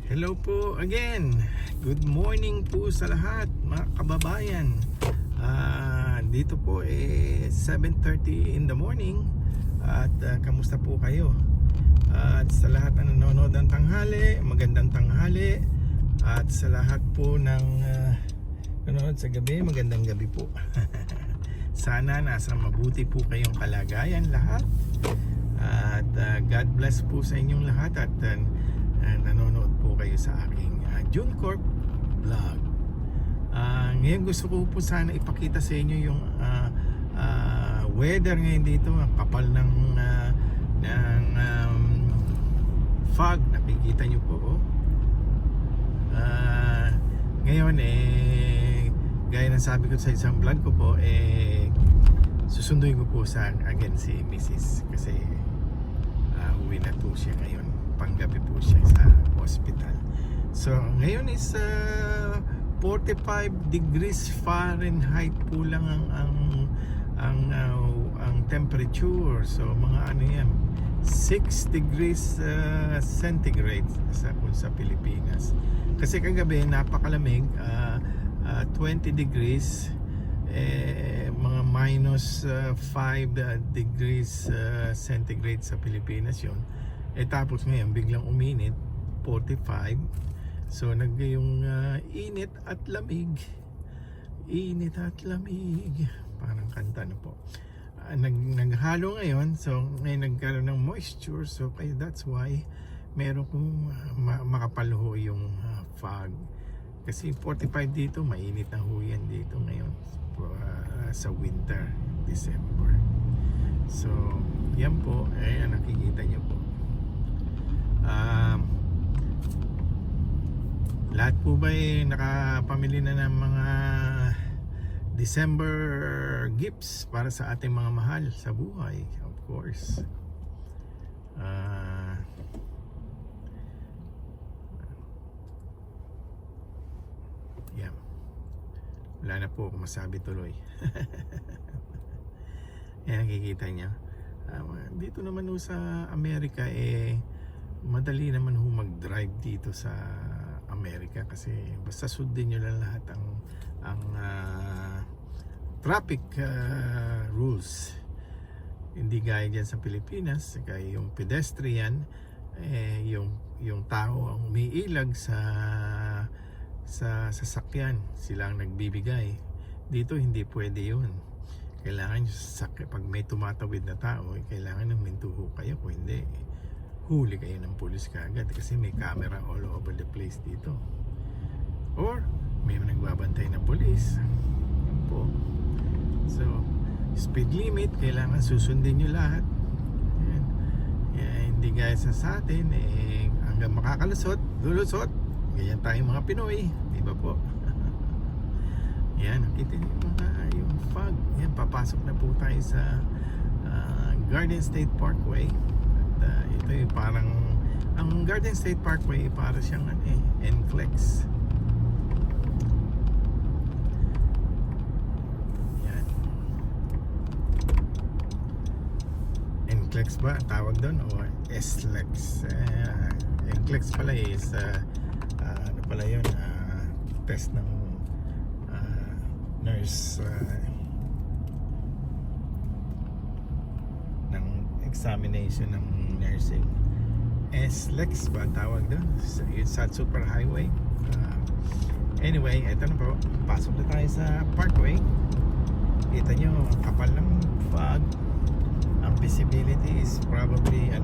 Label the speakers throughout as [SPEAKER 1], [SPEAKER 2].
[SPEAKER 1] Hello po again. Good morning po sa lahat mga kababayan. Dito po 7:30 in the morning. At kamusta po kayo? At sa lahat na nanonood ng tanghali, magandang tanghali. At sa lahat po ng nanonood sa gabi, magandang gabi po. Sana nasa mabuti po kayong kalagayan lahat. At God bless po sa inyong lahat. At nanonood po kayo sa aking Juncorp vlog. Ngayon gusto ko po sana ipakita sa inyo yung weather ngayon dito. Ang kapal ng fog, nakikita nyo po. Ngayon gaya ng sabi ko sa isang vlog ko po, susunduin ko po again si Mrs. kasi uwi na po siya ngayon. Panggabi po siya sa hospital. So ngayon is 45 degrees Fahrenheit po lang ang temperature. So mga ano yan, 6 degrees centigrade sa Pilipinas. Kasi kagabi napakalamig, 20 degrees, mga minus 5 degrees centigrade sa Pilipinas yun. Tapos ngayon biglang uminit 45. So yung init at lamig, parang kanta na po, naghalo ngayon. So ngayon nagkaroon ng moisture, so kaya that's why meron kong makapalho yung fog. Kasi 45 dito, mainit na ho yan dito ngayon sa winter, December. So yan po, nakikita nyo po. Lahat po ba nakapamili na ng mga December gifts para sa ating mga mahal sa buhay? Of course. Yeah. Wala na po akong masabi tuloy. Yan, nakikita nyo. Dito naman ho sa Amerika madali naman ho mag-drive dito sa Amerika kasi basta sundin nyo lang lahat ang traffic rules. Hindi gaya dyan sa Pilipinas, kaya yung pedestrian, yung tao ang umiilag sa sasakyan, sila ang nagbibigay. Dito hindi pwede yun. Kailangan pag may tumatawid na tao, kailangan ng mintuho kayo, kung hindi huli kayo ng pulis kaagad kasi may camera all over the place dito, or may nagbabantay na pulis. Yan po. So speed limit kailangan susundin nyo lahat. Yan, hindi gaya sa atin hanggang makakalusot lulusot, ganyan tayong mga Pinoy, diba po? Yan, nakita nyo yung fog. Yan, papasok na po tayo sa Garden State Parkway. Ito yung parang ang Garden State Parkway para siyang NCLEX. Yan. NCLEX ba tawag doon o SLEX? NCLEX pala is ano pala yun, test ng nurse, ng examination ng nursing. SLEX ba tawag doon? Sa super highway. Anyway, eto na po, pasok na tayo sa parkway. Kita nyo, kapal ng fog. Ang visibility is probably 10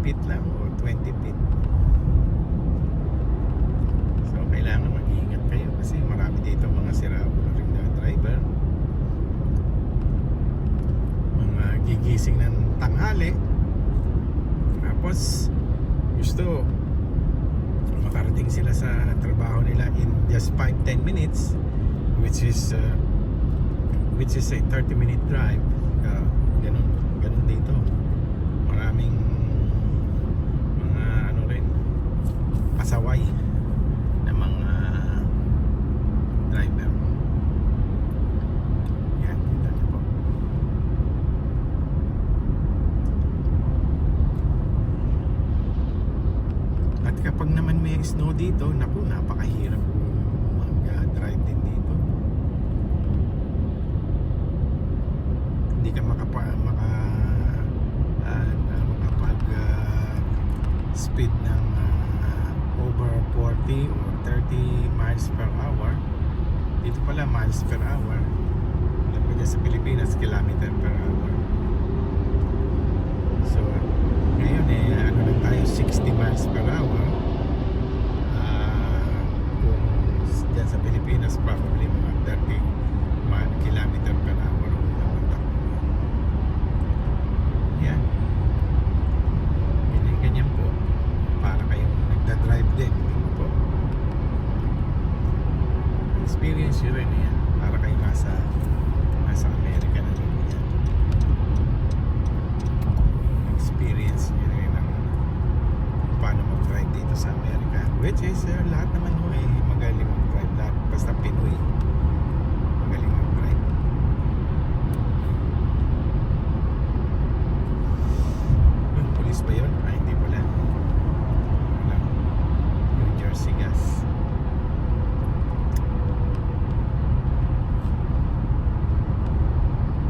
[SPEAKER 1] feet lang o 20 feet. So kailangan mag-iingat kayo kasi marami dito mga sira-ulo ring na driver, mga gigising ng tanghali, tapos gusto makarating sila sa trabaho nila in just 5-10 minutes, which is a 30-minute drive. Ganun dito. Maraming mga pasaway na mga driver. Yan, kita niyo po. kapag naman may snow dito, naku, napakahirap mag-drive din dito. Hindi ka makapag speed ng over 40 or 30 miles per hour. Dito pala miles per hour. Alam ko dyan sa Pilipinas, kilometer per hour. So ngayon ano lang tayo, 60 miles per hour. Kung dyan sa Pilipinas, probably mga 30 kilometer per hour. Yan. Ganyan po. Para kayong nagda-drive din. Po. Experience yun rin yan. Para kayo nasa Amerika na rin yan. Experience nyo rin ang paano mag-drive dito sa Amerika. Which is lahat naman mo magaling mag-drive. Lahat basta Pinoy magaling mag-drive. Police ba yun? Ay, hindi pala. Wala. New Jersey gas.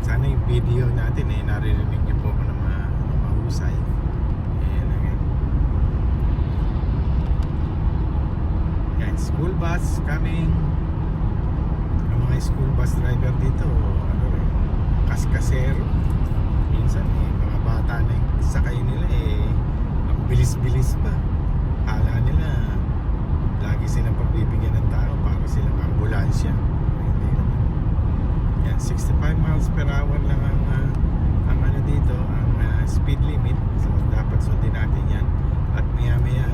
[SPEAKER 1] Sana yung video natin naririnig niyo po ako na mahusay. Ayan. Yan, school bus coming. Ang mga school bus driver dito, kaskasero. Minsan mga bata na yung sakay nila ang bilis-bilis pa. Akala nila lagi silang pagbibigyan ng tao para silang ambulansya. Hindi naman. Yan, 65 miles per hour lang ang ano dito, ang speed limit. So dapat sundin natin yan. At maya-maya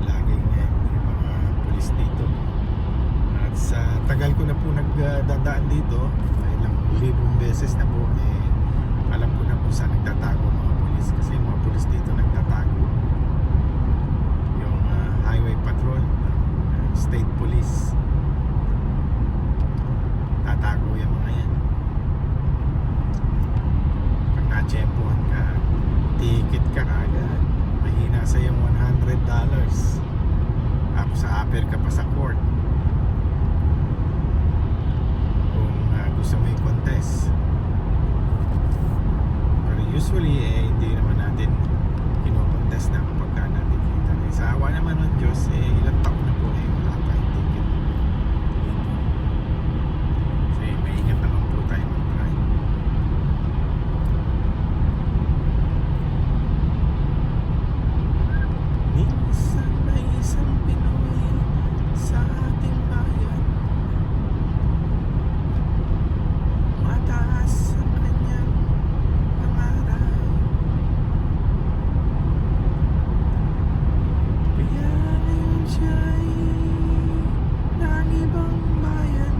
[SPEAKER 1] laging yung mga pulis dito. At sa tagal ko na po nagdadaan dito, ilang libong beses na po, alam ko na kung saan nagtatago mga pulis. Kasi yung mga pulis dito nagtatago. Yung highway patrol, state police, tatago yung mga yan. Pag na-tsempuhan ka, ticket ka kagad. Mahina sa yung $100. Tapos sa upper ka pa sa court. Kung gusto mo yung contest. Usually hindi naman natin kinokontest na kapag natin kita. Sa awa naman ng Diyos, ilang taon na po wala tayong ticket. So may ingat naman po tayo mag-drive. Minsan may isang Pinoy sa ating bayan, mataas ang kanyang pangarap. Kaya ngayon siya'y ng ibang bayan.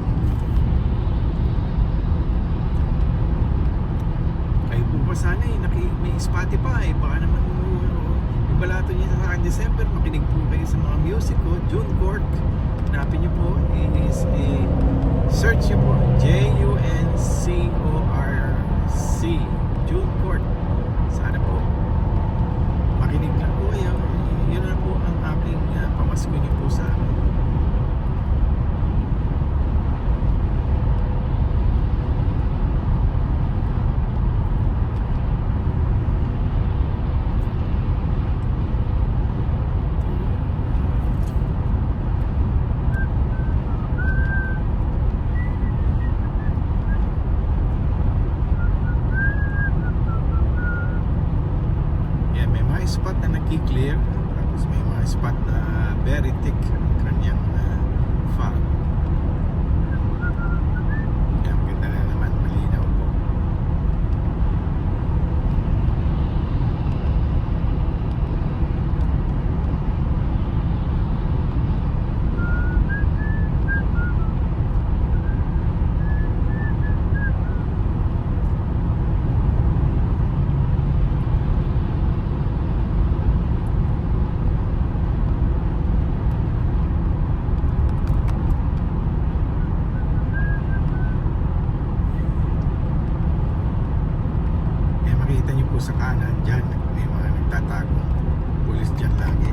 [SPEAKER 1] Kayo po ba sana may Spotify? Baka naman ibalato niya sa akin December. Makinig po kayo sa mga music ko. June Cork. Hanapin niyo po. Search niyo po. Juncorc. June Cork. Sana po makinig lang po kayo. Yun na po ang aking pamasko niyo po sa akin. Spot na nagki-clear, tapos may mga spot na very thick ang kanyang fog. Yan, maganda na naman, malinaw po. Sa kanan dyan, may mga nagtatago pulis dyan lagi.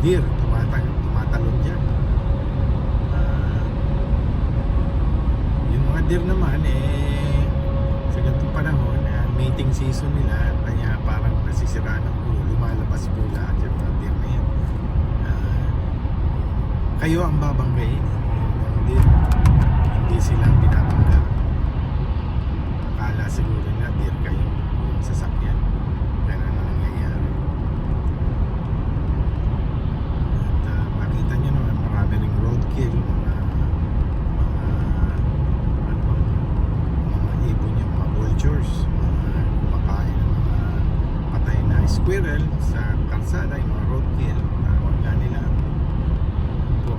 [SPEAKER 1] deer tumatalon dyan. Yung mga deer naman sa ganitong panahon mating season nila, kaya parang nasisira ng ulo, lumalabas po lahat yung mga deer na yan. Kayo ang babanggain ng deer, hindi silang binabanggap. Akala siguro na deer kayo yung sasakyan, ganun ang nangyayari. At makita nyo naman marami ring roadkill, mga ibon, yung mga vultures, mga kumakain ng mga patay na squirrel sa kalsada, yung mga roadkill, tawag nga nila po.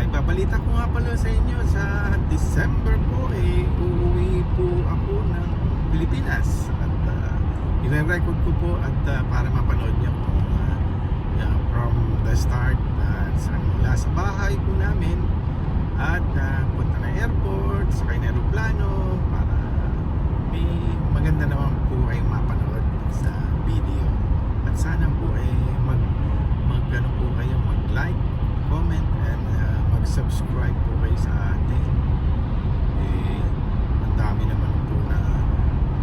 [SPEAKER 1] Ipabalita ko nga pala sa inyo, sa December po uuwi po ako ng Pilipinas at i-record ko po at para mapanood niyo po from the start, mula sa bahay po namin at punta na airport, sakay na aeroplano, para may maganda naman po kayong mapanood sa video. At sana po mag-ano po kayo, mag-like, comment, and mag-subscribe po kayo sa atin. Ang dami naman po na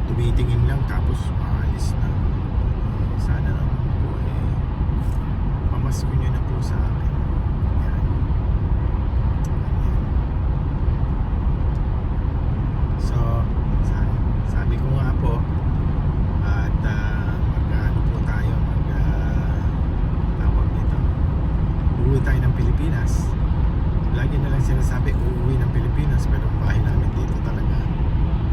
[SPEAKER 1] tumitingin lang tapos maalis na. Sana naman po pamasko nyo na po sa akin. Yan. So sabi ko nga po, at mag-ano po tayo, tawag dito, uuwi tayo ng Pilipinas. Lagi na lang sinasabi uuwi ng Pilipinas, pero ang bahay namin dito talaga.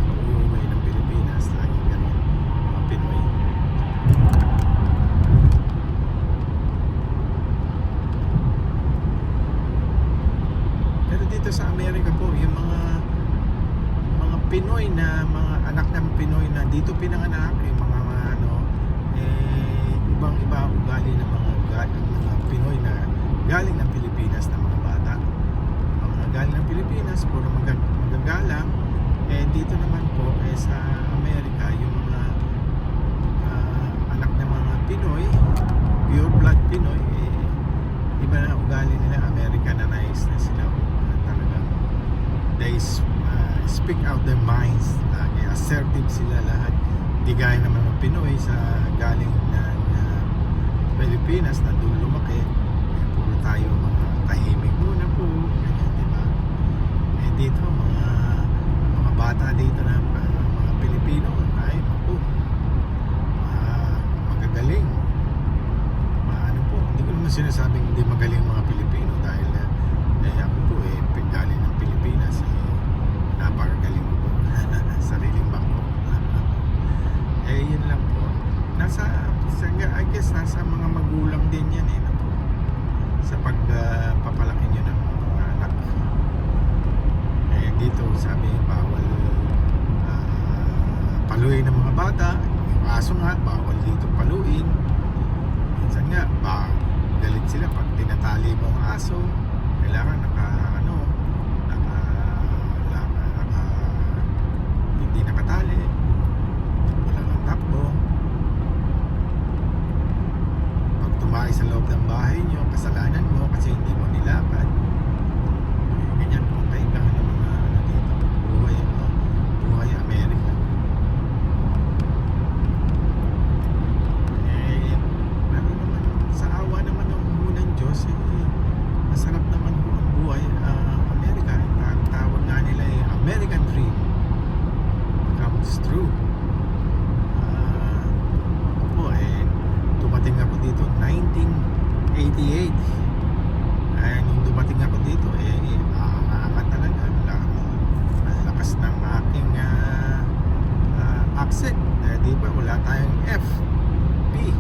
[SPEAKER 1] So uuwi ng Pilipinas, lagi ganun, mga Pinoy. Pero dito sa Amerika po, yung mga Pinoy na mga anak ng Pinoy na dito pinanganak, yung mga ibang iba ugali ng mga Pinoy na galing ng Pilipinas na mga bata. Galing ng Pilipinas, puro magagalang. Dito naman po sa Amerika, yung mga anak ng mga Pinoy, pure blood Pinoy, iba na ugali nila, Americanized na sila. Talagang they speak out their minds, lagi assertive sila lahat. Di gaya naman ng Pinoy sa galing ng Pilipinas na doon lumaki, puro tayo mga tahimik muna po, dito mga bata dito na mga Pilipino ay magagaling, ano po, hindi ko naman sinasabing hindi magaling mga Pilipino dahil ako po galing ng Pilipinas, napakagaling ko po sariling bangko. Yun lang po, I guess nasa mga magulang din yan sa pagpapalaki nyo ng mga anak. Dito sabi bawal paluin ng mga bata, yung aso nga bawal dito paluin. Minsan nga galit sila pag tinatali mo ang aso, kailangan hindi nakatali, wala nang takbo. Pag tumae sa loob ng bahay nyo, kasalanan mo kasi hindi mo nilakad. Ganyan po tayo ng mga dito, buhay Amerika. Naman, sa awa naman ng unang Diyos, masarap naman po ang buhay Amerika. Ang tawag nga nila American Dream comes true. Dumating ako dito 1988. Nung dumating ako dito aangat talaga, lakas ng aking accent. Di ba wala tayong F, P,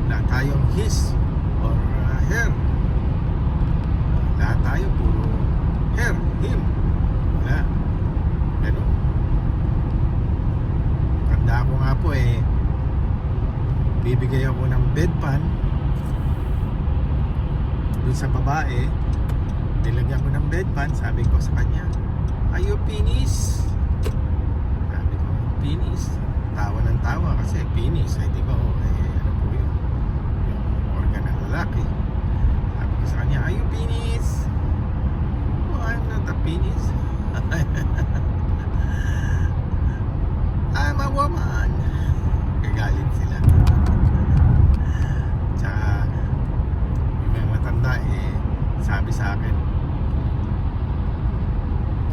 [SPEAKER 1] wala tayong his or her, lahat tayo puro her, him, wala ganun. Tanda ko nga po bibigay ako ng bedpan dun sa babae nilagyan ko ng bedpan, sabi ko sa kanya, "Are you finished?" Sabi ko, "Finished." Tawa ng tawa kasi finished, di ba? Ano po yun? Yung organ ng lalaki. Sabi ko sa kanya, "Are you finished?" "Oh, I'm not a finished." "I'm a woman." Gagalit sila. Tsaka yung mga matanda sabi sa akin,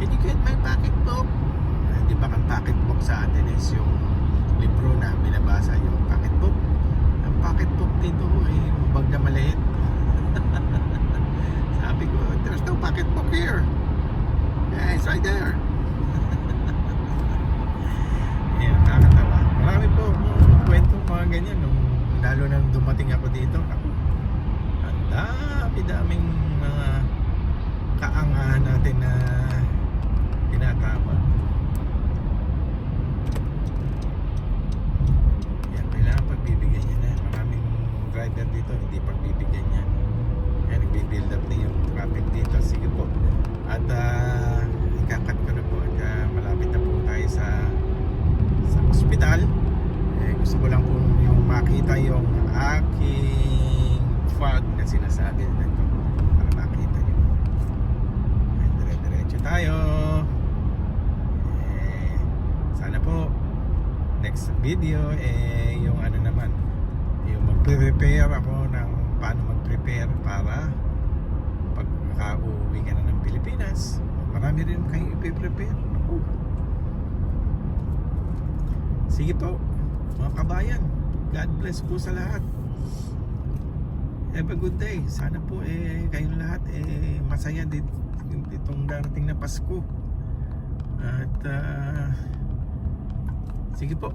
[SPEAKER 1] "Can you get my pocketbook?" Di ba ang pocketbook sa atin is yung libro na binabasa, yung pocketbook. Ang pocketbook dito yung bag na maliit. Sabi ko, "There's no pocketbook here." "Yeah, it's right there." Ayan, nakakatawa. Marami po kwento mga ganyan lalo nang dumating ako dito. Ako, ang dami-daming mga kaangahan natin na tinatama. Yan, kailangan pagbibigyan niya na. Maraming driver dito hindi pagbibigyan niya. Yan, nagbi-build up na yung traffic dito. Sige po. At ikakat ko na po. At malapit na po tayo sa ospital. Gusto ko lang po yung makita yung aking fog na sinasabi nito para makita nyo. Dire-diretso tayo. Sana po next video yung ano naman, yung mag-prepare ako ng paano mag-prepare para pag makauwi ka na ng Pilipinas, marami rin kayo i-prepare. Sige po mga kabayan, God bless po sa lahat. Have a good day. Sana po kayong lahat masaya ditong darating na Pasko. At sige po.